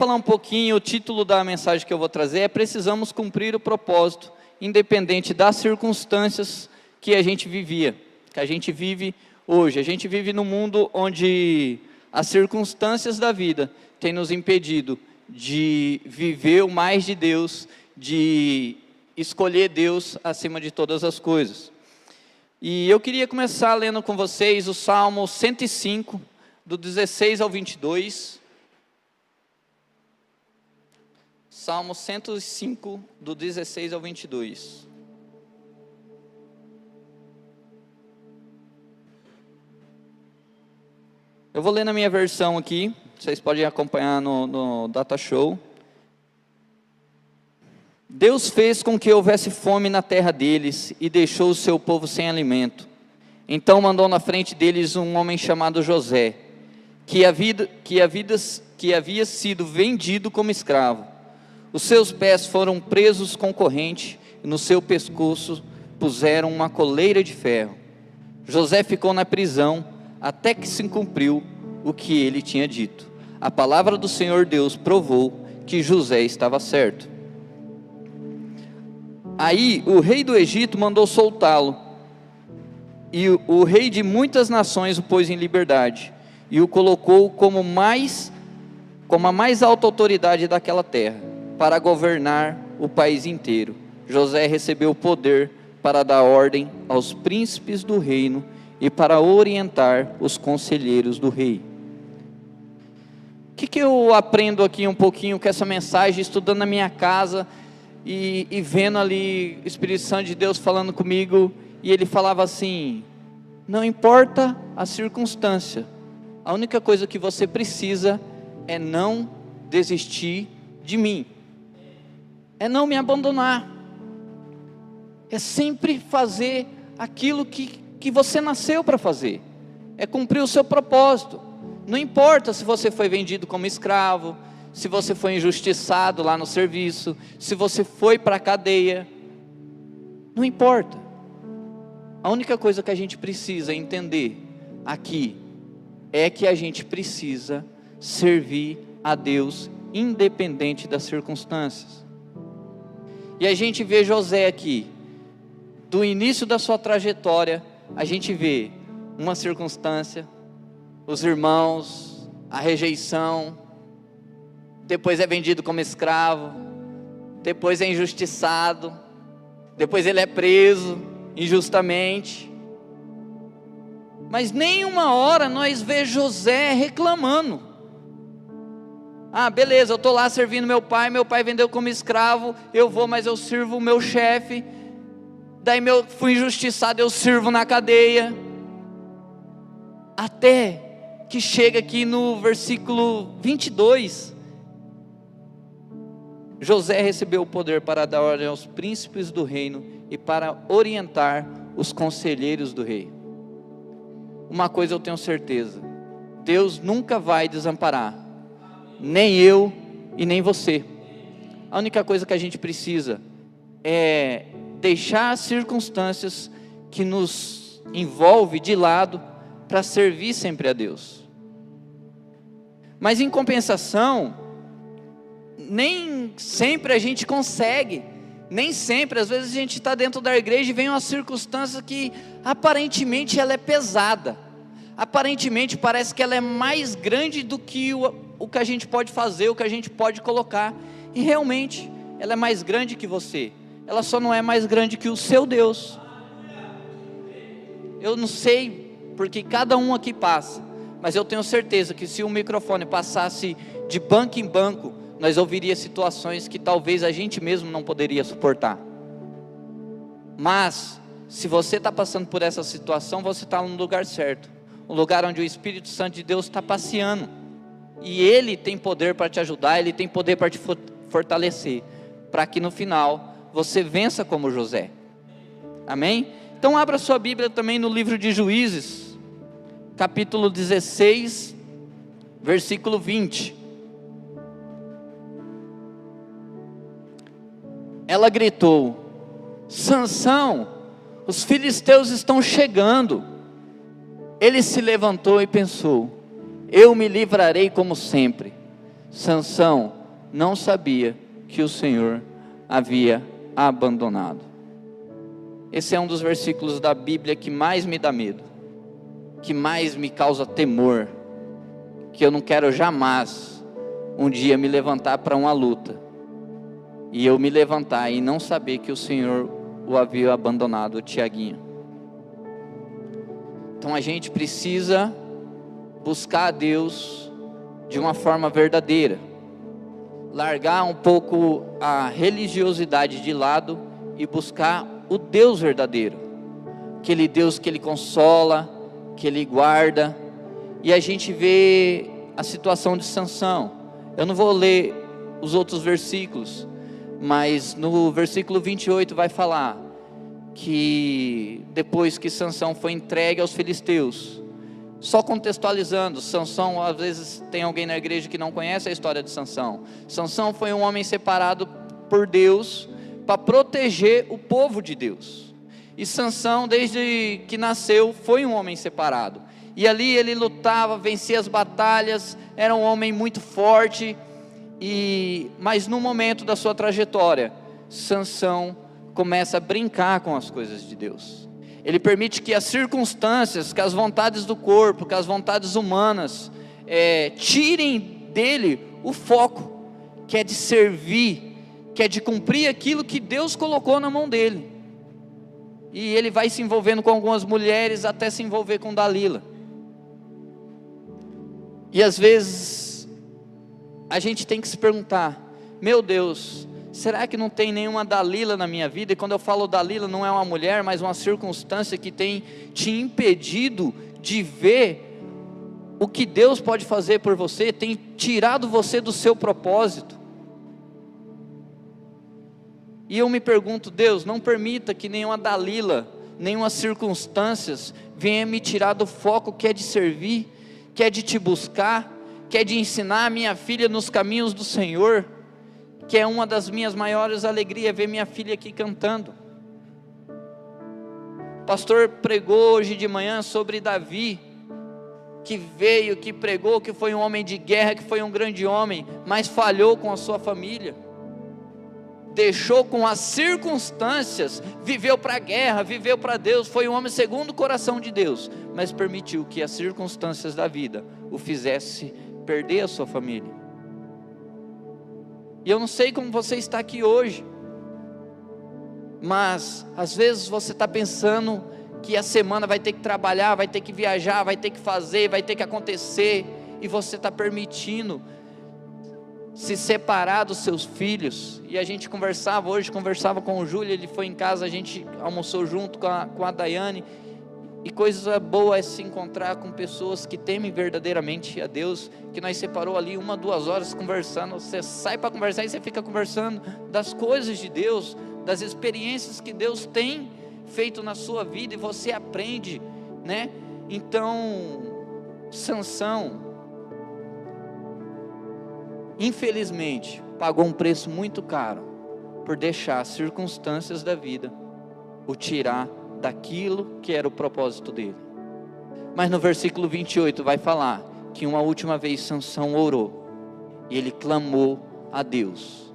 Falar um pouquinho, o título da mensagem que eu vou trazer é: precisamos cumprir o propósito, independente das circunstâncias que a gente vivia, que a gente vive hoje. A gente vive num mundo onde as circunstâncias da vida têm nos impedido de viver o mais de Deus, de escolher Deus acima de todas as coisas. E eu queria começar lendo com vocês o Salmo 105, do 16 ao 22. Salmo 105, do 16 ao 22. Eu vou ler na minha versão aqui, vocês podem acompanhar no Data Show. Deus fez com que houvesse fome na terra deles e deixou o seu povo sem alimento. Então mandou na frente deles um homem chamado José, que havia sido vendido como escravo. Os seus pés foram presos com corrente, e no seu pescoço puseram uma coleira de ferro. José ficou na prisão até que se cumpriu o que ele tinha dito. A palavra do Senhor Deus provou que José estava certo. Aí o rei do Egito mandou soltá-lo, e o rei de muitas nações o pôs em liberdade, e o colocou como a mais alta autoridade daquela terra, para governar o país inteiro. José recebeu o poder para dar ordem aos príncipes do reino e para orientar os conselheiros do rei. O que eu aprendo aqui um pouquinho com essa mensagem, estudando na minha casa e vendo ali o Espírito Santo de Deus falando comigo, e ele falava assim: não importa a circunstância, a única coisa que você precisa é não desistir de mim, é não me abandonar, é sempre fazer aquilo que você nasceu para fazer, é cumprir o seu propósito. Não importa se você foi vendido como escravo, se você foi injustiçado lá no serviço, se você foi para a cadeia, não importa. A única coisa que a gente precisa entender aqui é que a gente precisa servir a Deus independente das circunstâncias. E a gente vê José aqui, do início da sua trajetória, a gente vê uma circunstância, os irmãos, a rejeição, depois é vendido como escravo, depois é injustiçado, depois ele é preso injustamente. Mas nenhuma hora nós vê José reclamando. Ah, beleza, eu estou lá servindo meu pai vendeu como escravo, eu vou, mas eu sirvo o meu chefe, daí fui injustiçado, eu sirvo na cadeia. Até que chega aqui no versículo 22, José recebeu o poder para dar ordem aos príncipes do reino e para orientar os conselheiros do rei. Uma coisa eu tenho certeza: Deus nunca vai desamparar, nem eu e nem você. A única coisa que a gente precisa é deixar as circunstâncias que nos envolvem de lado para servir sempre a Deus. Mas em compensação, nem sempre a gente consegue, nem sempre, às vezes a gente está dentro da igreja e vem uma circunstância que aparentemente ela é pesada, aparentemente parece que ela é mais grande do que o que a gente pode fazer, o que a gente pode colocar, e realmente ela é mais grande que você, ela só não é mais grande que o seu Deus. Eu não sei porque cada um aqui passa, mas eu tenho certeza que se o microfone passasse de banco em banco, nós ouviríamos situações que talvez a gente mesmo não poderia suportar. Mas se você está passando por essa situação, você está no lugar certo, um lugar onde o Espírito Santo de Deus está passeando, e Ele tem poder para te ajudar, Ele tem poder para te fortalecer, para que no final você vença como José. Amém? Então abra sua Bíblia também no livro de Juízes, capítulo 16, versículo 20. Ela gritou: Sansão, os filisteus estão chegando. Ele se levantou e pensou: eu me livrarei como sempre. Sansão não sabia que o Senhor havia abandonado. Esse é um dos versículos da Bíblia que mais me dá medo, que mais me causa temor, que eu não quero jamais um dia me levantar para uma luta, e eu me levantar e não saber que o Senhor o havia abandonado, o Tiaguinho. Então a gente precisa buscar a Deus de uma forma verdadeira, largar um pouco a religiosidade de lado e buscar o Deus verdadeiro, aquele Deus que Ele consola, que Ele guarda. E a gente vê a situação de Sansão. Eu não vou ler os outros versículos, mas no versículo 28 vai falar que depois que Sansão foi entregue aos filisteus, só contextualizando, Sansão, às vezes tem alguém na igreja que não conhece a história de Sansão. Sansão foi um homem separado por Deus para proteger o povo de Deus. E Sansão, desde que nasceu, foi um homem separado. E ali ele lutava, vencia as batalhas, era um homem muito forte. Mas no momento da sua trajetória, Sansão começa a brincar com as coisas de Deus. Ele permite que as circunstâncias, que as vontades do corpo, que as vontades humanas tirem dele o foco, que é de servir, que é de cumprir aquilo que Deus colocou na mão dele. E ele vai se envolvendo com algumas mulheres até se envolver com Dalila. E às vezes a gente tem que se perguntar: meu Deus, será que não tem nenhuma Dalila na minha vida? E quando eu falo Dalila, não é uma mulher, mas uma circunstância que tem te impedido de ver o que Deus pode fazer por você, tem tirado você do seu propósito. E eu me pergunto: Deus, não permita que nenhuma Dalila, nenhuma circunstâncias venha me tirar do foco que é de servir, que é de te buscar, que é de ensinar a minha filha nos caminhos do Senhor, que é uma das minhas maiores alegrias, ver minha filha aqui cantando. O pastor pregou hoje de manhã sobre Davi, que veio, que pregou, que foi um homem de guerra, que foi um grande homem, mas falhou com a sua família, deixou com as circunstâncias, viveu para a guerra, viveu para Deus, foi um homem segundo o coração de Deus, mas permitiu que as circunstâncias da vida o fizesse perder a sua família. E eu não sei como você está aqui hoje, mas às vezes você está pensando que a semana vai ter que trabalhar, vai ter que viajar, vai ter que fazer, vai ter que acontecer, e você está permitindo se separar dos seus filhos. E a gente conversava com o Júlio, ele foi em casa, a gente almoçou junto com a Daiane, e coisa boa é se encontrar com pessoas que temem verdadeiramente a Deus, que nós separou ali 1-2 horas conversando. Você sai para conversar e você fica conversando das coisas de Deus, das experiências que Deus tem feito na sua vida, e você aprende, né? Então, Sansão, infelizmente, pagou um preço muito caro, por deixar as circunstâncias da vida o tirar daquilo que era o propósito dele. Mas no versículo 28 vai falar que uma última vez Sansão orou, e ele clamou a Deus,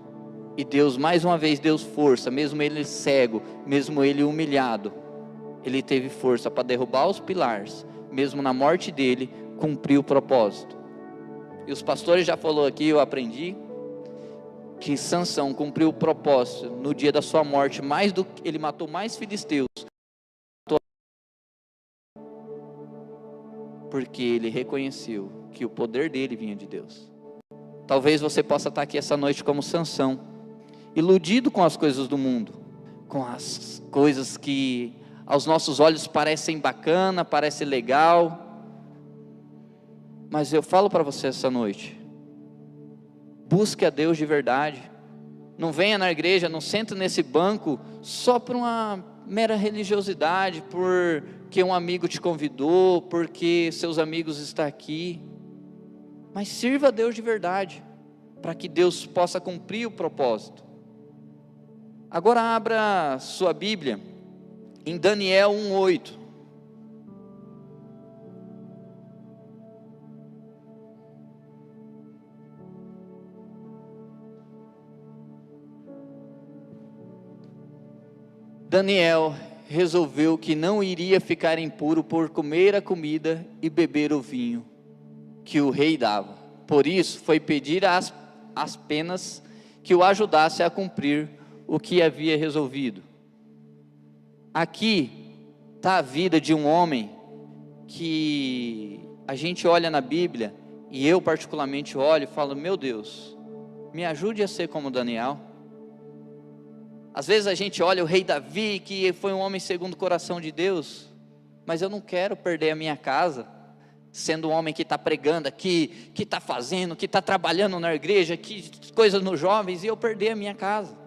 e Deus mais uma vez deu força, mesmo ele cego, mesmo ele humilhado, ele teve força para derrubar os pilares, mesmo na morte dele, cumpriu o propósito. E os pastores já falaram aqui, eu aprendi, que Sansão cumpriu o propósito no dia da sua morte, ele matou mais filisteus, porque ele reconheceu que o poder dele vinha de Deus. Talvez você possa estar aqui essa noite como Sansão, iludido com as coisas do mundo, com as coisas que aos nossos olhos parecem bacana, parecem legal, mas eu falo para você essa noite: busque a Deus de verdade. Não venha na igreja, não sente nesse banco só por uma mera religiosidade, porque um amigo te convidou, porque seus amigos estão aqui, mas sirva a Deus de verdade, para que Deus possa cumprir o propósito. Agora abra sua Bíblia em Daniel 1:8. Daniel resolveu que não iria ficar impuro por comer a comida e beber o vinho que o rei dava. Por isso foi pedir as penas que o ajudasse a cumprir o que havia resolvido. Aqui está a vida de um homem que a gente olha na Bíblia, e eu particularmente olho e falo: meu Deus, me ajude a ser como Daniel. Às vezes a gente olha o rei Davi, que foi um homem segundo o coração de Deus, mas eu não quero perder a minha casa, sendo um homem que está pregando aqui, que está fazendo, que está trabalhando na igreja, que coisas nos jovens, e eu perder a minha casa,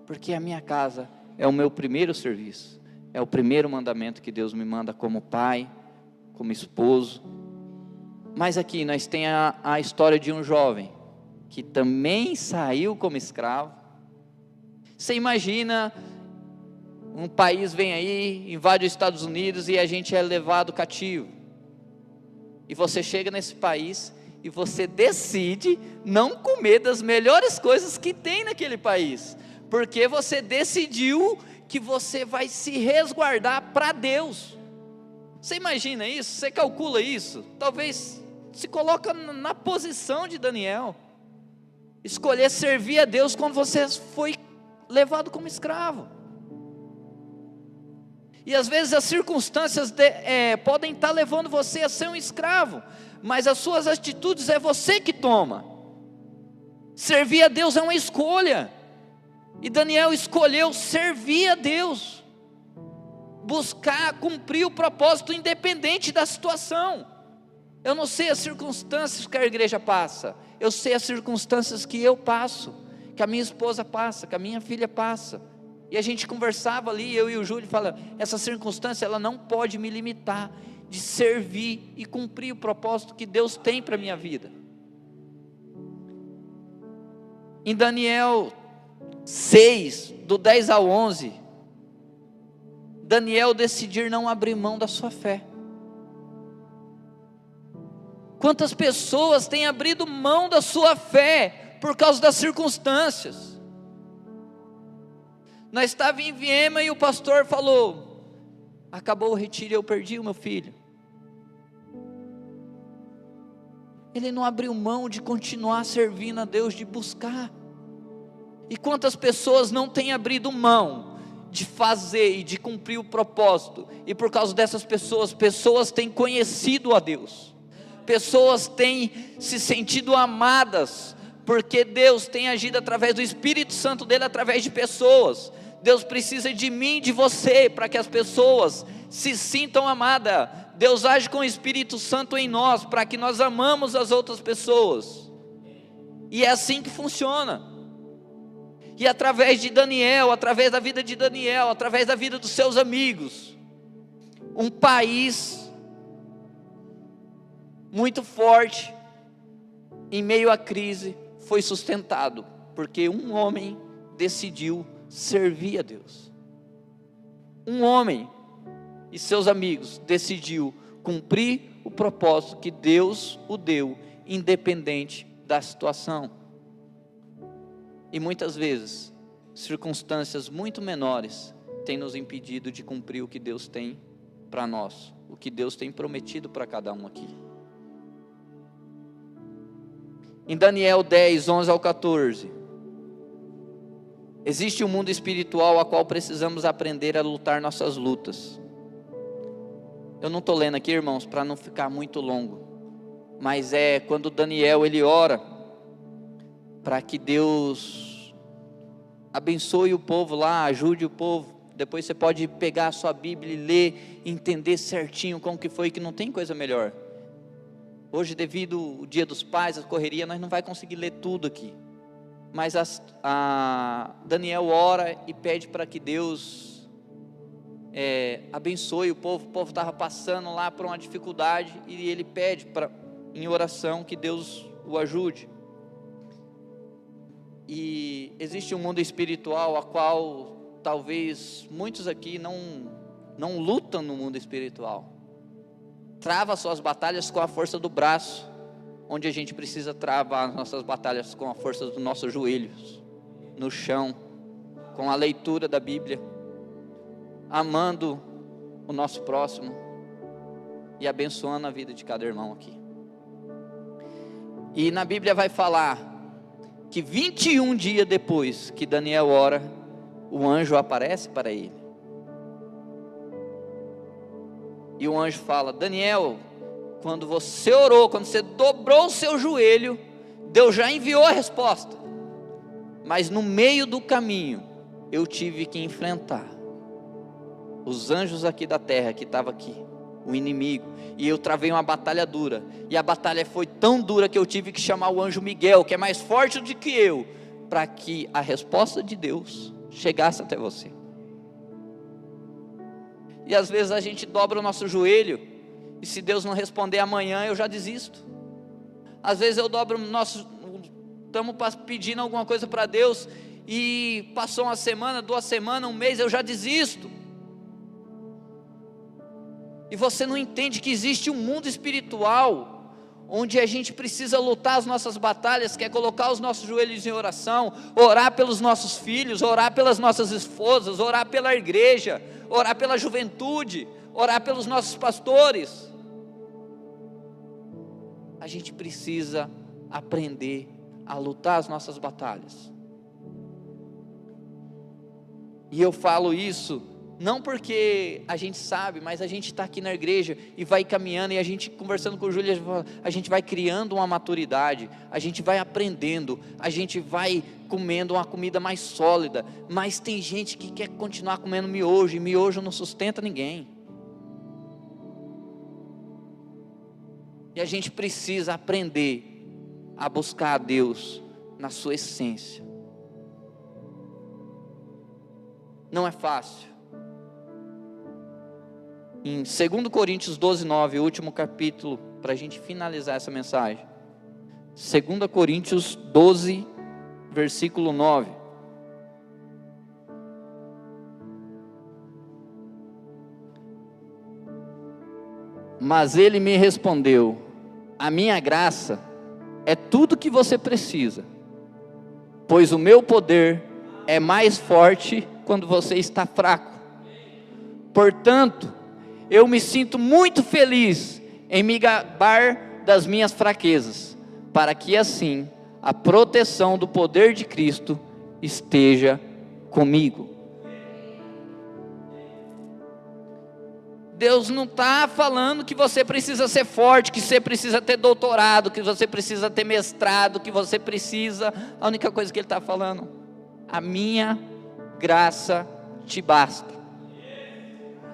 porque a minha casa é o meu primeiro serviço, é o primeiro mandamento que Deus me manda como pai, como esposo. Mas aqui nós temos a história de um jovem, que também saiu como escravo. Você imagina, um país vem aí, invade os Estados Unidos e a gente é levado cativo. E você chega nesse país e você decide não comer das melhores coisas que tem naquele país, porque você decidiu que você vai se resguardar para Deus. Você imagina isso? Você calcula isso? Talvez se coloca na posição de Daniel, escolher servir a Deus quando você foi levado como escravo. E às vezes as circunstâncias podem estar levando você a ser um escravo, mas as suas atitudes é você que toma. Servir a Deus é uma escolha, e Daniel escolheu servir a Deus, buscar cumprir o propósito independente da situação. Eu não sei as circunstâncias que a igreja passa, eu sei as circunstâncias que eu passo, que a minha esposa passa, que a minha filha passa. E a gente conversava ali, eu e o Júlio, fala: essa circunstância ela não pode me limitar de servir e cumprir o propósito que Deus tem para a minha vida. Em Daniel 6, do 10 ao 11, Daniel decidir não abrir mão da sua fé. Quantas pessoas têm abrido mão da sua fé por causa das circunstâncias? Nós estávamos em Viema e o pastor falou: acabou o retiro e eu perdi o meu filho. Ele não abriu mão de continuar servindo a Deus, de buscar. E quantas pessoas não têm abrido mão de fazer e de cumprir o propósito, e por causa dessas pessoas têm conhecido a Deus, pessoas têm se sentido amadas, porque Deus tem agido através do Espírito Santo dele, através de pessoas. Deus precisa de mim, de você, para que as pessoas se sintam amadas. Deus age com o Espírito Santo em nós, para que nós amamos as outras pessoas, e é assim que funciona. E através de Daniel, através da vida de Daniel, através da vida dos seus amigos, um país muito forte, em meio à crise, foi sustentado, porque um homem decidiu servir a Deus. Um homem e seus amigos decidiu cumprir o propósito que Deus o deu, independente da situação. E muitas vezes, circunstâncias muito menores têm nos impedido de cumprir o que Deus tem para nós, o que Deus tem prometido para cada um aqui. Em Daniel 10, 11 ao 14, existe um mundo espiritual a qual precisamos aprender a lutar nossas lutas. Eu não estou lendo aqui, irmãos, para não ficar muito longo, mas é quando Daniel ele ora para que Deus abençoe o povo lá, ajude o povo. Depois você pode pegar a sua Bíblia e ler, entender certinho como que foi, que não tem coisa melhor. Hoje, devido ao Dia dos Pais, a correria, nós não vai conseguir ler tudo aqui. Mas Daniel ora e pede para que Deus abençoe o povo. O povo estava passando lá por uma dificuldade, e ele pede em oração que Deus o ajude. E existe um mundo espiritual a qual talvez muitos aqui não lutam no mundo espiritual. Trava suas batalhas com a força do braço, onde a gente precisa travar nossas batalhas com a força dos nossos joelhos, no chão, com a leitura da Bíblia, amando o nosso próximo e abençoando a vida de cada irmão aqui. E na Bíblia vai falar que 21 dias depois que Daniel ora, o anjo aparece para ele. E o anjo fala: Daniel, quando você orou, quando você dobrou o seu joelho, Deus já enviou a resposta. Mas no meio do caminho, eu tive que enfrentar os anjos aqui da terra, que estavam aqui, o inimigo, e eu travei uma batalha dura, e a batalha foi tão dura que eu tive que chamar o anjo Miguel, que é mais forte do que eu, para que a resposta de Deus chegasse até você. E às vezes a gente dobra o nosso joelho, e se Deus não responder amanhã, eu já desisto. Às vezes eu dobro o nosso, estamos pedindo alguma coisa para Deus, e passou uma semana, 2 semanas, 1 mês, eu já desisto. E você não entende que existe um mundo espiritual, onde a gente precisa lutar as nossas batalhas, que é colocar os nossos joelhos em oração, orar pelos nossos filhos, orar pelas nossas esposas, orar pela igreja, orar pela juventude, orar pelos nossos pastores. A gente precisa aprender a lutar as nossas batalhas. E eu falo isso não porque a gente sabe, mas a gente está aqui na igreja e vai caminhando, e a gente conversando com o Júlio, a gente vai criando uma maturidade, a gente vai aprendendo, a gente vai comendo uma comida mais sólida. Mas tem gente que quer continuar comendo miojo, e miojo não sustenta ninguém. E a gente precisa aprender a buscar a Deus na sua essência. Não é fácil. Em 2 Coríntios 12:9, o último capítulo, para a gente finalizar essa mensagem. 2 Coríntios 12, versículo 9. Mas ele me respondeu: a minha graça é tudo que você precisa, pois o meu poder é mais forte quando você está fraco. Portanto, eu me sinto muito feliz em me gabar das minhas fraquezas, para que assim a proteção do poder de Cristo esteja comigo. Deus não está falando que você precisa ser forte, que você precisa ter doutorado, que você precisa ter mestrado, que você precisa. A única coisa que Ele está falando: a minha graça te basta.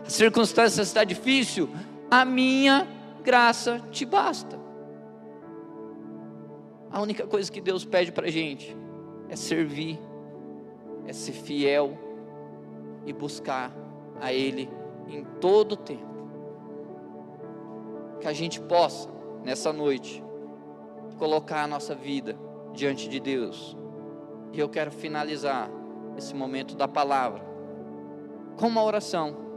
A circunstância está difícil, a minha graça te basta. A única coisa que Deus pede para a gente é servir, é ser fiel e buscar a Ele em todo o tempo. Que a gente possa, nessa noite, colocar a nossa vida diante de Deus. E eu quero finalizar esse momento da palavra com uma oração.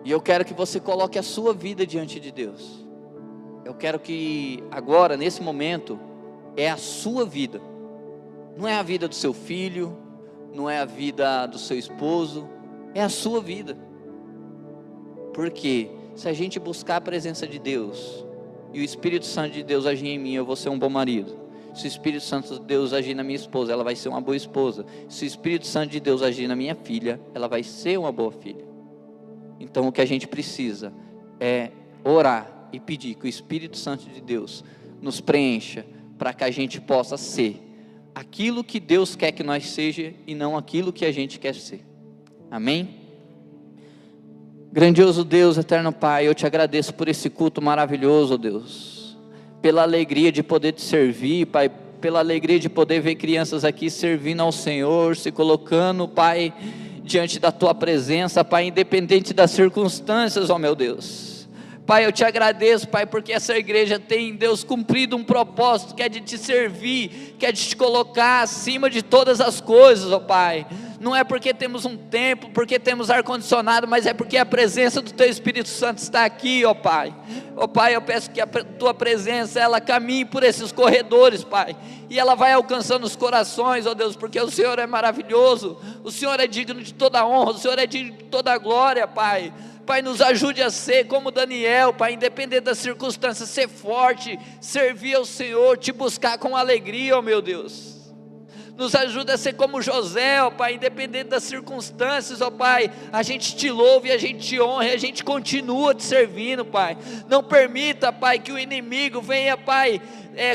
E eu quero que você coloque a sua vida diante de Deus. Eu quero que agora, nesse momento, é a sua vida. Não é a vida do seu filho, não é a vida do seu esposo, é a sua vida. Porque se a gente buscar a presença de Deus, e o Espírito Santo de Deus agir em mim, eu vou ser um bom marido. Se o Espírito Santo de Deus agir na minha esposa, ela vai ser uma boa esposa. Se o Espírito Santo de Deus agir na minha filha, ela vai ser uma boa filha. Então o que a gente precisa é orar e pedir que o Espírito Santo de Deus nos preencha, para que a gente possa ser aquilo que Deus quer que nós seja, e não aquilo que a gente quer ser. Amém? Grandioso Deus, eterno Pai, eu te agradeço por esse culto maravilhoso, Deus, pela alegria de poder te servir, Pai, pela alegria de poder ver crianças aqui servindo ao Senhor, se colocando, Pai, diante da Tua presença, Pai, independente das circunstâncias, ó meu Deus. Pai, eu te agradeço, Pai, porque essa igreja tem, Deus, cumprido um propósito, que é de te servir, que é de te colocar acima de todas as coisas, ó Pai. não é porque temos um templo, porque temos ar-condicionado, mas é porque a presença do Teu Espírito Santo está aqui, ó Pai. Ó Pai, eu peço que a Tua presença, ela caminhe por esses corredores, Pai, e ela vai alcançando os corações, ó Deus, porque o Senhor é maravilhoso, o Senhor é digno de toda honra, o Senhor é digno de toda glória, Pai. Pai, nos ajude a ser como Daniel, Pai, independente das circunstâncias, ser forte, servir ao Senhor, Te buscar com alegria, ó meu Deus. Nos ajuda a ser como José, ó Pai, independente das circunstâncias, ó Pai, a gente Te louva e a gente Te honra, e a gente continua Te servindo, Pai. Não permita, Pai, que o inimigo venha, Pai,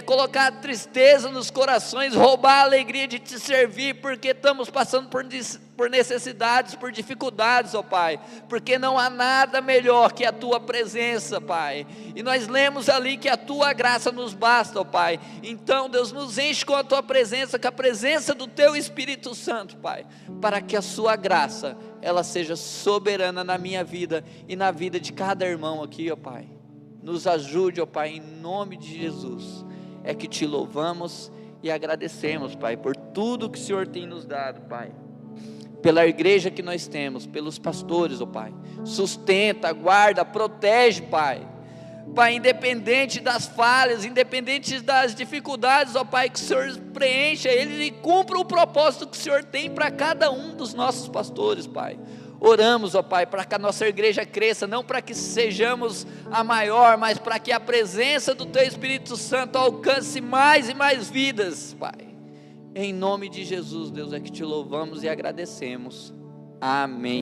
colocar tristeza nos corações, roubar a alegria de Te servir, porque estamos passando por necessidades, por dificuldades, ó Pai, porque não há nada melhor que a Tua presença, Pai, e nós lemos ali que a Tua graça nos basta, ó Pai. Então, Deus, nos enche com a Tua presença, com a presença do Teu Espírito Santo, Pai, para que a Sua graça, ela seja soberana na minha vida, e na vida de cada irmão aqui, ó Pai. Nos ajude, ó Pai, em nome de Jesus, é que Te louvamos e agradecemos, Pai, por tudo que o Senhor tem nos dado, Pai, pela igreja que nós temos, pelos pastores, ó Pai, sustenta, guarda, protege, Pai, Pai, independente das falhas, independente das dificuldades, ó Pai, que o Senhor preencha eles e cumpra o propósito que o Senhor tem para cada um dos nossos pastores, Pai. Oramos, ó Pai, para que a nossa igreja cresça, não para que sejamos a maior, mas para que a presença do Teu Espírito Santo alcance mais e mais vidas, Pai. Em nome de Jesus, Deus, é que Te louvamos e agradecemos. Amém.